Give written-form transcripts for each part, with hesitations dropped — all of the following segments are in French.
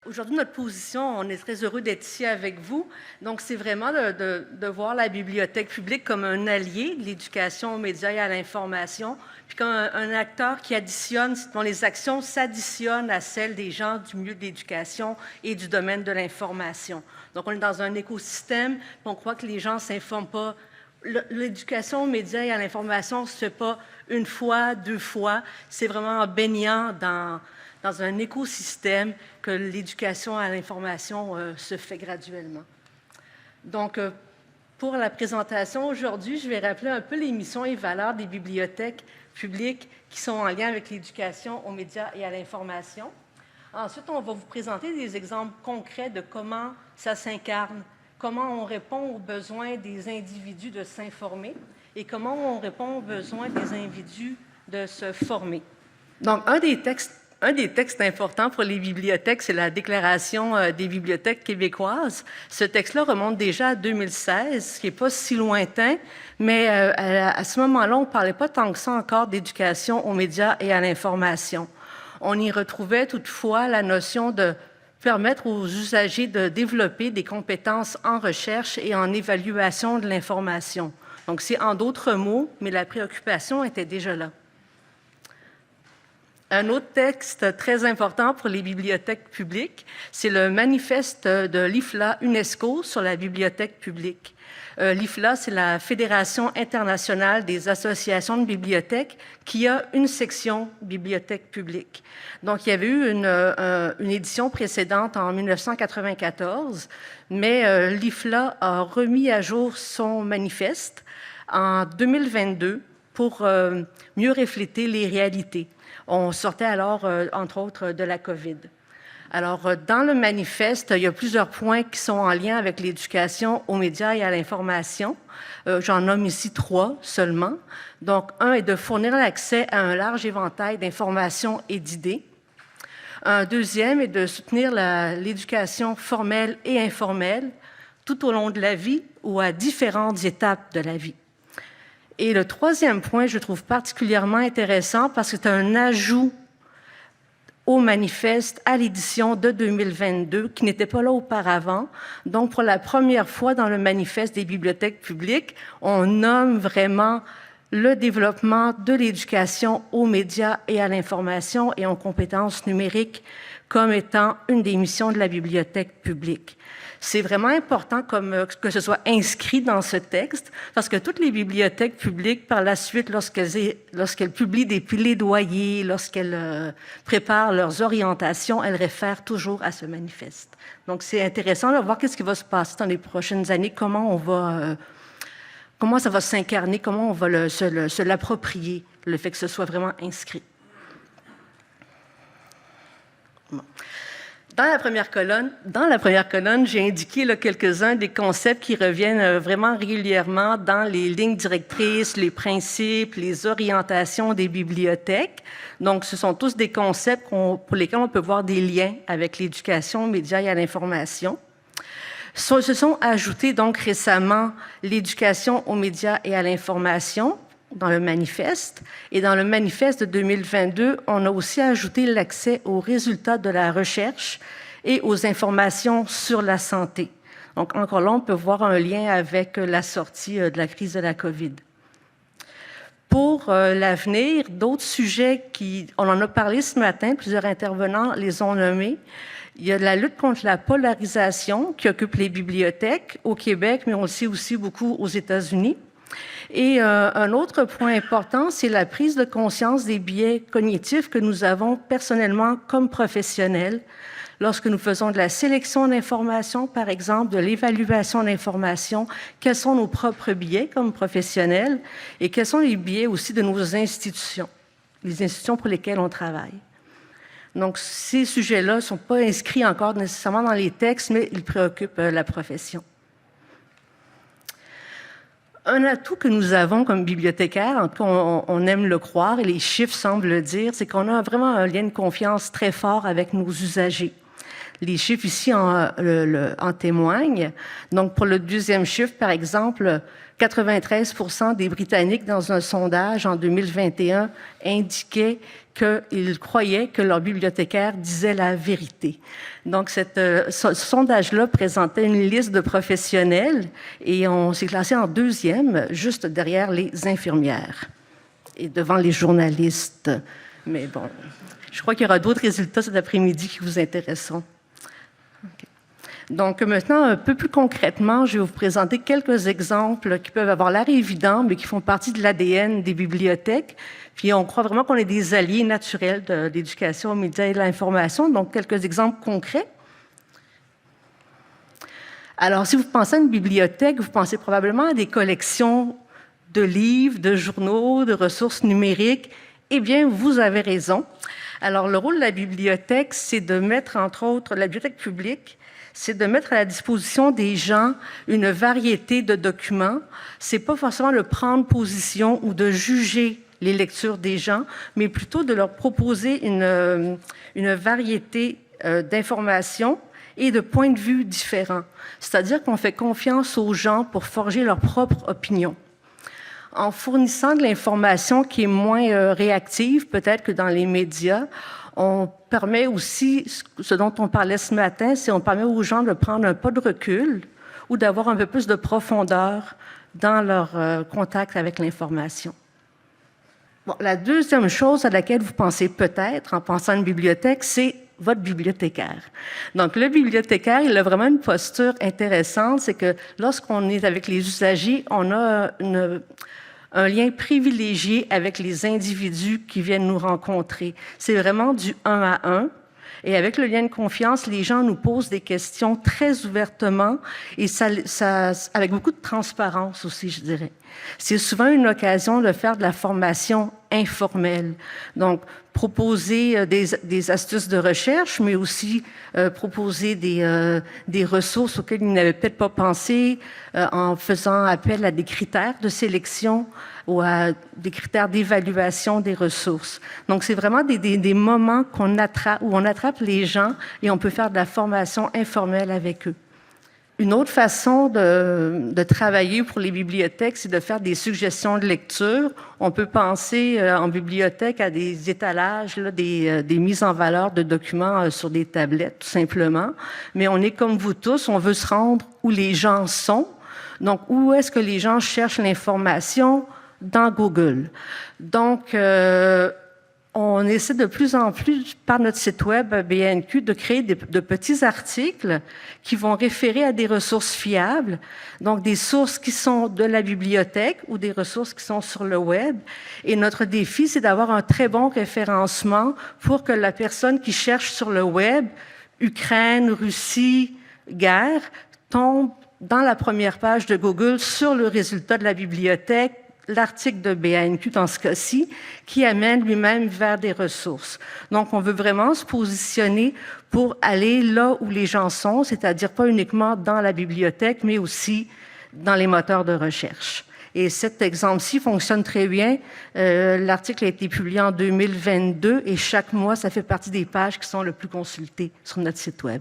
Aujourd'hui, notre position, on est très heureux d'être ici avec vous. Donc, c'est vraiment de voir la bibliothèque publique comme un allié de l'éducation aux médias et à l'information, puis comme un acteur qui additionne, dont les actions s'additionnent à celles des gens du milieu de l'éducation et du domaine de l'information. Donc, on est dans un écosystème, puis on croit que les gens ne s'informent pas. L'éducation aux médias et à l'information ne se fait pas une fois, deux fois. C'est vraiment en baignant dans un écosystème que l'éducation à l'information se fait graduellement. Donc, pour la présentation aujourd'hui, je vais rappeler un peu les missions et valeurs des bibliothèques publiques qui sont en lien avec l'éducation aux médias et à l'information. Ensuite, on va vous présenter des exemples concrets de comment ça s'incarne, comment on répond aux besoins des individus de s'informer et comment on répond aux besoins des individus de se former. Donc, un des textes importants pour les bibliothèques, c'est la Déclaration des bibliothèques québécoises. Ce texte-là remonte déjà à 2016, ce qui n'est pas si lointain, mais à ce moment-là, on ne parlait pas tant que ça encore d'éducation aux médias et à l'information. On y retrouvait toutefois la notion de permettre aux usagers de développer des compétences en recherche et en évaluation de l'information. Donc, c'est en d'autres mots, mais la préoccupation était déjà là. Un autre texte très important pour les bibliothèques publiques, c'est le manifeste de l'IFLA UNESCO sur la bibliothèque publique. L'IFLA, c'est la Fédération internationale des associations de bibliothèques qui a une section bibliothèque publique. Donc, il y avait eu une édition précédente en 1994, mais l'IFLA a remis à jour son manifeste en 2022 pour mieux refléter les réalités. On sortait alors, entre autres, de la COVID. Alors, dans le manifeste, il y a plusieurs points qui sont en lien avec l'éducation aux médias et à l'information. J'en nomme ici 3 seulement. Donc, un est de fournir l'accès à un large éventail d'informations et d'idées. Un deuxième est de soutenir l'éducation formelle et informelle tout au long de la vie ou à différentes étapes de la vie. Et le troisième point, je trouve particulièrement intéressant parce que c'est un ajout au manifeste à l'édition de 2022 qui n'était pas là auparavant. Donc, pour la première fois dans le manifeste des bibliothèques publiques, on nomme vraiment le développement de l'éducation aux médias et à l'information et aux compétences numériques comme étant une des missions de la bibliothèque publique. C'est vraiment important que ce soit inscrit dans ce texte, parce que toutes les bibliothèques publiques, par la suite, lorsqu'elles publient des plaidoyers, lorsqu'elles préparent leurs orientations, elles réfèrent toujours à ce manifeste. Donc, c'est intéressant de voir qu'est-ce qui va se passer dans les prochaines années, comment ça va s'incarner, comment on va se l'approprier, le fait que ce soit vraiment inscrit. Bon. Dans la première colonne, j'ai indiqué quelques-uns des concepts qui reviennent vraiment régulièrement dans les lignes directrices, les principes, les orientations des bibliothèques. Donc, ce sont tous des concepts pour lesquels on peut voir des liens avec l'éducation aux médias et à l'information. Se sont ajoutés donc récemment l'éducation aux médias et à l'information dans le manifeste. Et dans le manifeste de 2022, on a aussi ajouté l'accès aux résultats de la recherche et aux informations sur la santé. Donc, encore là, on peut voir un lien avec la sortie de la crise de la COVID. Pour l'avenir, d'autres sujets on en a parlé ce matin, plusieurs intervenants les ont nommés. Il y a la lutte contre la polarisation qui occupe les bibliothèques au Québec, mais aussi beaucoup aux États-Unis. Et un autre point important, c'est la prise de conscience des biais cognitifs que nous avons personnellement comme professionnels lorsque nous faisons de la sélection d'informations, par exemple, de l'évaluation d'informations, quels sont nos propres biais comme professionnels et quels sont les biais aussi de nos institutions, les institutions pour lesquelles on travaille. Donc, ces sujets-là ne sont pas inscrits encore nécessairement dans les textes, mais ils préoccupent la profession. Un atout que nous avons comme bibliothécaires, en tout cas on aime le croire et les chiffres semblent le dire, c'est qu'on a vraiment un lien de confiance très fort avec nos usagers. Les chiffres ici en témoignent. Donc, pour le deuxième chiffre, par exemple, 93% des Britanniques, dans un sondage en 2021, indiquaient qu'ils croyaient que leur bibliothécaire disait la vérité. Donc, ce sondage-là présentait une liste de professionnels et on s'est classé en deuxième, juste derrière les infirmières et devant les journalistes. Mais bon, je crois qu'il y aura d'autres résultats cet après-midi qui vous intéresseront. Okay. Donc maintenant, un peu plus concrètement, je vais vous présenter quelques exemples qui peuvent avoir l'air évidents, mais qui font partie de l'ADN des bibliothèques. Puis on croit vraiment qu'on est des alliés naturels de l'éducation aux médias et de l'information. Donc quelques exemples concrets. Alors, si vous pensez à une bibliothèque, vous pensez probablement à des collections de livres, de journaux, de ressources numériques. Eh bien, vous avez raison. Alors, le rôle de la bibliothèque, c'est de mettre, entre autres, la bibliothèque publique, c'est de mettre à la disposition des gens une variété de documents. C'est pas forcément de prendre position ou de juger les lectures des gens, mais plutôt de leur proposer une variété d'informations et de points de vue différents. C'est-à-dire qu'on fait confiance aux gens pour forger leur propre opinion. En fournissant de l'information qui est moins réactive, peut-être que dans les médias, on permet aussi, ce dont on parlait ce matin, c'est on permet aux gens de prendre un pas de recul ou d'avoir un peu plus de profondeur dans leur contact avec l'information. Bon, la deuxième chose à laquelle vous pensez peut-être en pensant à une bibliothèque, c'est votre bibliothécaire. Donc, le bibliothécaire, il a vraiment une posture intéressante, c'est que lorsqu'on est avec les usagers, on a un lien privilégié avec les individus qui viennent nous rencontrer. C'est vraiment du 1 à 1. Et avec le lien de confiance, les gens nous posent des questions très ouvertement et avec beaucoup de transparence aussi, je dirais. C'est souvent une occasion de faire de la formation informelle. Donc, proposer des astuces de recherche, mais aussi proposer des ressources auxquelles ils n'avaient peut-être pas pensé en faisant appel à des critères de sélection ou à des critères d'évaluation des ressources. Donc, c'est vraiment des moments où on attrape les gens et on peut faire de la formation informelle avec eux. Une autre façon de travailler pour les bibliothèques, c'est de faire des suggestions de lecture. On peut penser en bibliothèque à des étalages, là, des mises en valeur de documents sur des tablettes, tout simplement. Mais on est comme vous tous, on veut se rendre où les gens sont. Donc, où est-ce que les gens cherchent l'information? Dans Google. Donc, on essaie de plus en plus, par notre site web BNQ, de créer de petits articles qui vont référer à des ressources fiables, donc des sources qui sont de la bibliothèque ou des ressources qui sont sur le web. Et notre défi, c'est d'avoir un très bon référencement pour que la personne qui cherche sur le web, Ukraine, Russie, guerre, tombe dans la première page de Google sur le résultat de la bibliothèque, l'article de BANQ dans ce cas-ci, qui amène lui-même vers des ressources. Donc, on veut vraiment se positionner pour aller là où les gens sont, c'est-à-dire pas uniquement dans la bibliothèque, mais aussi dans les moteurs de recherche. Et cet exemple-ci fonctionne très bien. L'article a été publié en 2022 et chaque mois, ça fait partie des pages qui sont le plus consultées sur notre site web.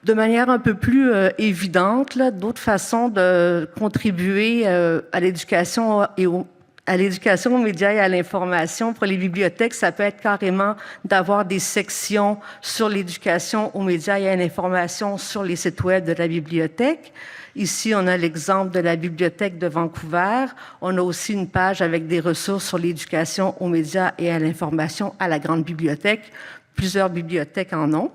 De manière un peu plus évidente, d'autres façons de contribuer à l'éducation aux médias et à l'information pour les bibliothèques, ça peut être carrément d'avoir des sections sur l'éducation aux médias et à l'information sur les sites web de la bibliothèque. Ici, on a l'exemple de la bibliothèque de Vancouver. On a aussi une page avec des ressources sur l'éducation aux médias et à l'information à la grande bibliothèque. Plusieurs bibliothèques en ont.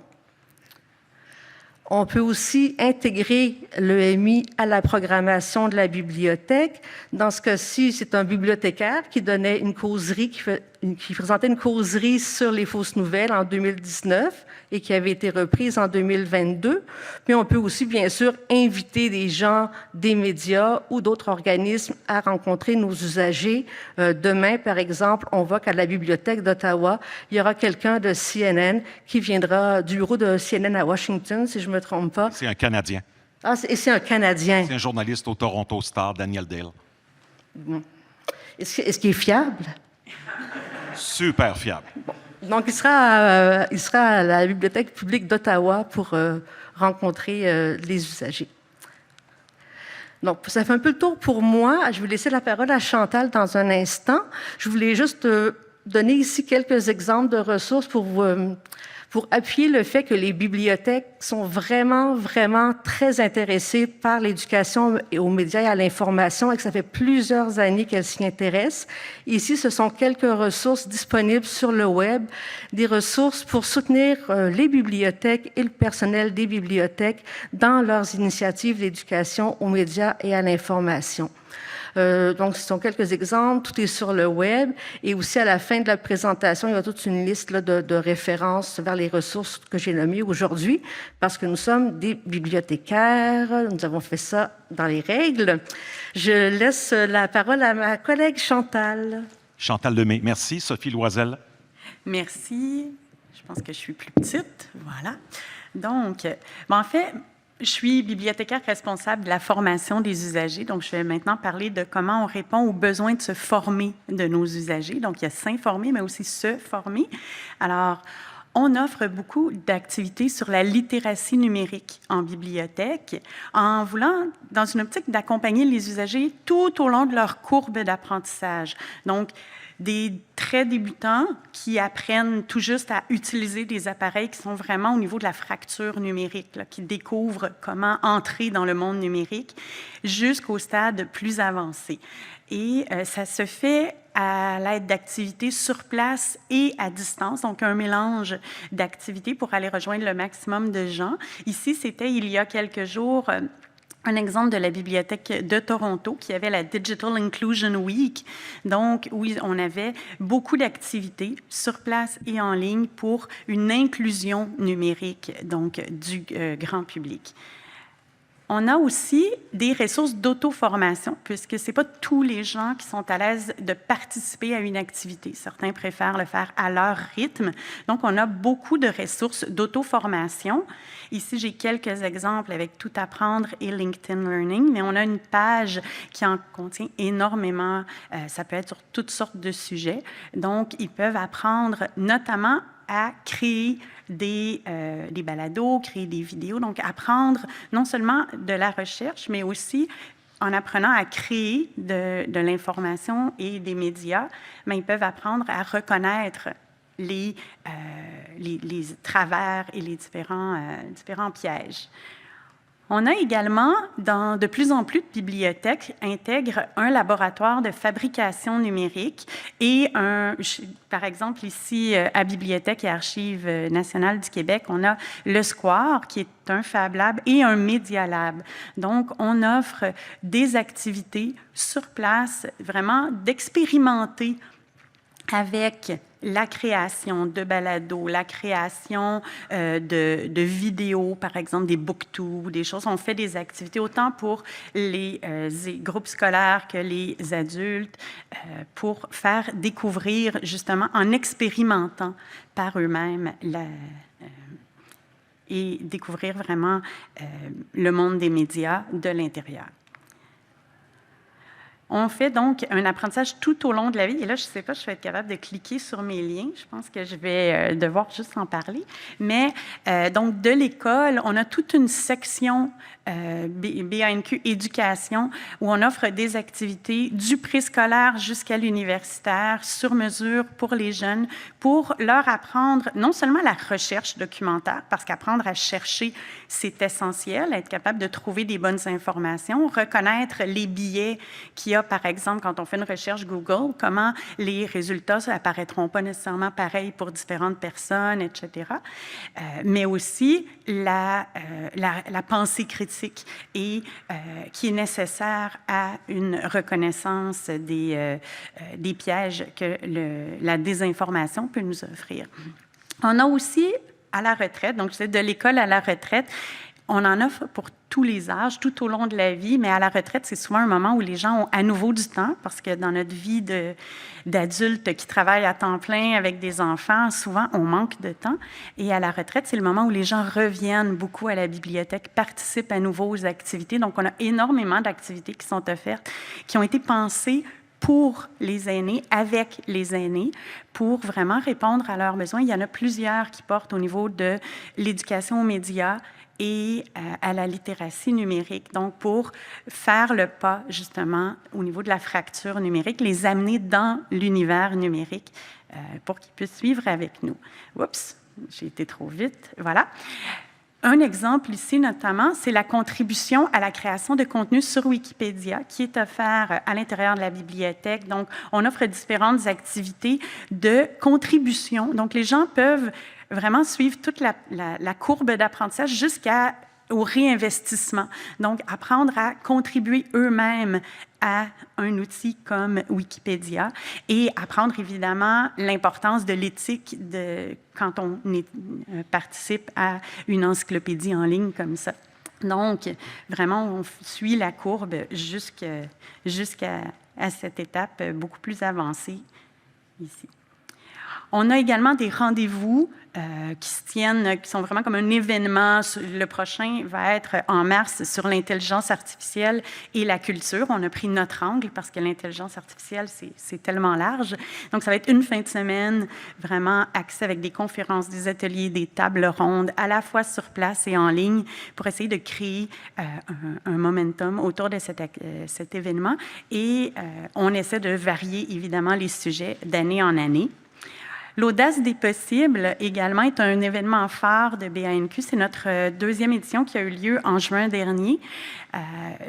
On peut aussi intégrer l'EMI à la programmation de la bibliothèque. Dans ce cas-ci, c'est un bibliothécaire qui donnait une causerie, qui présentait une causerie sur les fausses nouvelles en 2019 et qui avait été reprise en 2022. Puis on peut aussi, bien sûr, inviter des gens des médias ou d'autres organismes à rencontrer nos usagers. Demain, par exemple, on voit qu'à la Bibliothèque d'Ottawa, il y aura quelqu'un de CNN qui viendra du bureau de CNN à Washington, si je ne me trompe pas. C'est un Canadien. Ah, c'est un Canadien. C'est un journaliste au Toronto Star, Daniel Dale. Bon. Est-ce qu'il est fiable? Super fiable. Bon. Donc, il sera à la Bibliothèque publique d'Ottawa pour rencontrer les usagers. Donc, ça fait un peu le tour pour moi. Je vais laisser la parole à Chantal dans un instant. Je voulais juste donner ici quelques exemples de ressources pour appuyer le fait que les bibliothèques sont vraiment, vraiment très intéressées par l'éducation et aux médias et à l'information et que ça fait plusieurs années qu'elles s'y intéressent. Ici, ce sont quelques ressources disponibles sur le web, des ressources pour soutenir les bibliothèques et le personnel des bibliothèques dans leurs initiatives d'éducation aux médias et à l'information. Donc, ce sont quelques exemples. Tout est sur le web. Et aussi, à la fin de la présentation, il y a toute une liste là, de références vers les ressources que j'ai nommées aujourd'hui, parce que nous sommes des bibliothécaires. Nous avons fait ça dans les règles. Je laisse la parole à ma collègue Chantal. Chantal Lemay, merci. Sophie Loisel. Merci. Je pense que je suis plus petite. Voilà. Donc, en fait, je suis bibliothécaire responsable de la formation des usagers. Donc, je vais maintenant parler de comment on répond aux besoins de se former de nos usagers. Donc, il y a s'informer, mais aussi se former. Alors, on offre beaucoup d'activités sur la littératie numérique en bibliothèque en voulant, dans une optique d'accompagner les usagers tout au long de leur courbe d'apprentissage. Donc, des très débutants qui apprennent tout juste à utiliser des appareils qui sont vraiment au niveau de la fracture numérique, là, qui découvrent comment entrer dans le monde numérique, jusqu'au stade plus avancé. Et ça se fait à l'aide d'activités sur place et à distance, donc un mélange d'activités pour aller rejoindre le maximum de gens. Ici, c'était il y a quelques jours un exemple de la Bibliothèque de Toronto qui avait la Digital Inclusion Week, donc où on avait beaucoup d'activités sur place et en ligne pour une inclusion numérique donc du grand public. On a aussi des ressources d'auto-formation, puisque ce n'est pas tous les gens qui sont à l'aise de participer à une activité. Certains préfèrent le faire à leur rythme. Donc, on a beaucoup de ressources d'auto-formation. Ici, j'ai quelques exemples avec Tout apprendre et LinkedIn Learning, mais on a une page qui en contient énormément. Ça peut être sur toutes sortes de sujets. Donc, ils peuvent apprendre notamment à créer des balados, créer des vidéos, donc apprendre non seulement de la recherche, mais aussi en apprenant à créer de l'information et des médias, mais ils peuvent apprendre à reconnaître les travers et les différents pièges. On a également, de plus en plus de bibliothèques intègrent un laboratoire de fabrication numérique et par exemple, ici, à Bibliothèque et Archives nationales du Québec, on a le Square, qui est un Fab Lab, et un Media Lab. Donc, on offre des activités sur place, vraiment d'expérimenter avec la création de balados, la création de vidéos, par exemple des booktubes, des choses. On fait des activités autant pour les groupes scolaires que les adultes pour faire découvrir, justement, en expérimentant par eux-mêmes et découvrir vraiment le monde des médias de l'intérieur. On fait donc un apprentissage tout au long de la vie. Et là, je ne sais pas si je vais être capable de cliquer sur mes liens. Je pense que je vais devoir juste en parler. Mais donc, de l'école, on a toute une section BANQ Éducation où on offre des activités du préscolaire jusqu'à l'universitaire sur mesure pour les jeunes pour leur apprendre non seulement la recherche documentaire, parce qu'apprendre à chercher, c'est essentiel, être capable de trouver des bonnes informations, reconnaître les biais qu'il y a, par exemple, quand on fait une recherche Google, comment les résultats apparaîtront pas nécessairement pareils pour différentes personnes, etc. Mais aussi la pensée critique et qui est nécessaire à une reconnaissance des pièges que la désinformation peut nous offrir. On a aussi à la retraite, donc c'est de l'école à la retraite, on en offre pour tous les âges, tout au long de la vie, mais à la retraite, c'est souvent un moment où les gens ont à nouveau du temps, parce que dans notre vie d'adultes qui travaillent à temps plein avec des enfants, souvent, on manque de temps. Et à la retraite, c'est le moment où les gens reviennent beaucoup à la bibliothèque, participent à nouveau aux activités. Donc, on a énormément d'activités qui sont offertes, qui ont été pensées pour les aînés, avec les aînés, pour vraiment répondre à leurs besoins. Il y en a plusieurs qui portent au niveau de l'éducation aux médias et à la littératie numérique. Donc, pour faire le pas, justement, au niveau de la fracture numérique, les amener dans l'univers numérique pour qu'ils puissent suivre avec nous. Oups, j'ai été trop vite. Voilà. Un exemple ici, notamment, c'est la contribution à la création de contenu sur Wikipédia qui est offert à l'intérieur de la bibliothèque. Donc, on offre différentes activités de contribution. Donc, les gens peuvent vraiment suivre toute la courbe d'apprentissage jusqu'au réinvestissement. Donc, apprendre à contribuer eux-mêmes à un outil comme Wikipédia et apprendre évidemment l'importance de l'éthique quand on participe à une encyclopédie en ligne comme ça. Donc, vraiment, on suit la courbe jusqu'à cette étape beaucoup plus avancée ici. On a également des rendez-vous qui se tiennent, qui sont vraiment comme un événement. Le prochain va être en mars sur l'intelligence artificielle et la culture. On a pris notre angle parce que l'intelligence artificielle, c'est tellement large. Donc, ça va être une fin de semaine vraiment axée avec des conférences, des ateliers, des tables rondes, à la fois sur place et en ligne, pour essayer de créer un momentum autour de cet événement. Et on essaie de varier, évidemment, les sujets d'année en année. L'Audace des possibles, également, est un événement phare de BANQ. C'est notre deuxième édition qui a eu lieu en juin dernier.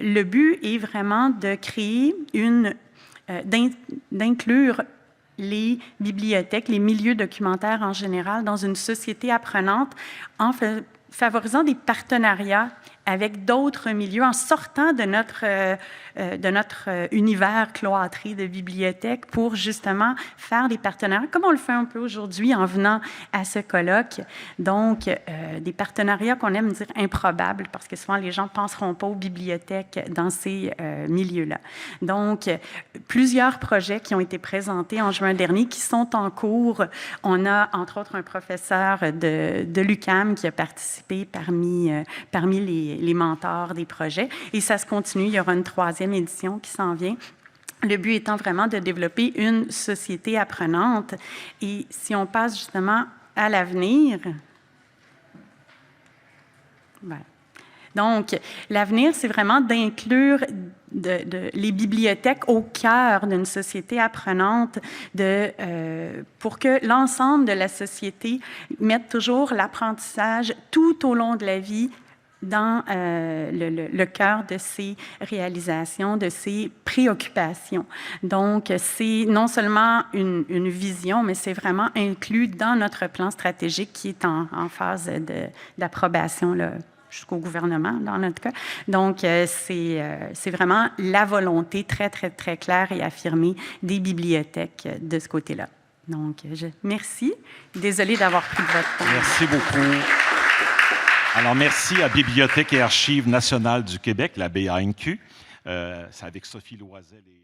Le but est vraiment de créer d'inclure les bibliothèques, les milieux documentaires en général, dans une société apprenante en favorisant des partenariats avec d'autres milieux, en sortant de notre univers cloîtré de bibliothèque pour justement faire des partenariats, comme on le fait un peu aujourd'hui en venant à ce colloque. Donc, des partenariats qu'on aime dire improbables, parce que souvent les gens ne penseront pas aux bibliothèques dans ces milieux-là. Donc, plusieurs projets qui ont été présentés en juin dernier, qui sont en cours. On a, entre autres, un professeur de l'UQAM qui a participé parmi les mentors des projets. Et ça se continue. Il y aura une troisième édition qui s'en vient. Le but étant vraiment de développer une société apprenante. Et si on passe justement à l'avenir... Voilà. Donc, l'avenir, c'est vraiment d'inclure les bibliothèques au cœur d'une société apprenante pour que l'ensemble de la société mette toujours l'apprentissage tout au long de la vie dans le cœur de ses réalisations, de ses préoccupations. Donc, c'est non seulement une vision, mais c'est vraiment inclus dans notre plan stratégique qui est en phase d'approbation jusqu'au gouvernement, dans notre cas. Donc, c'est vraiment la volonté très, très, très claire et affirmée des bibliothèques de ce côté-là. Donc, merci. Désolée d'avoir pris de votre temps. Merci beaucoup. Alors, merci à Bibliothèque et Archives nationales du Québec, la BANQ. C'est avec Sophie Loisel et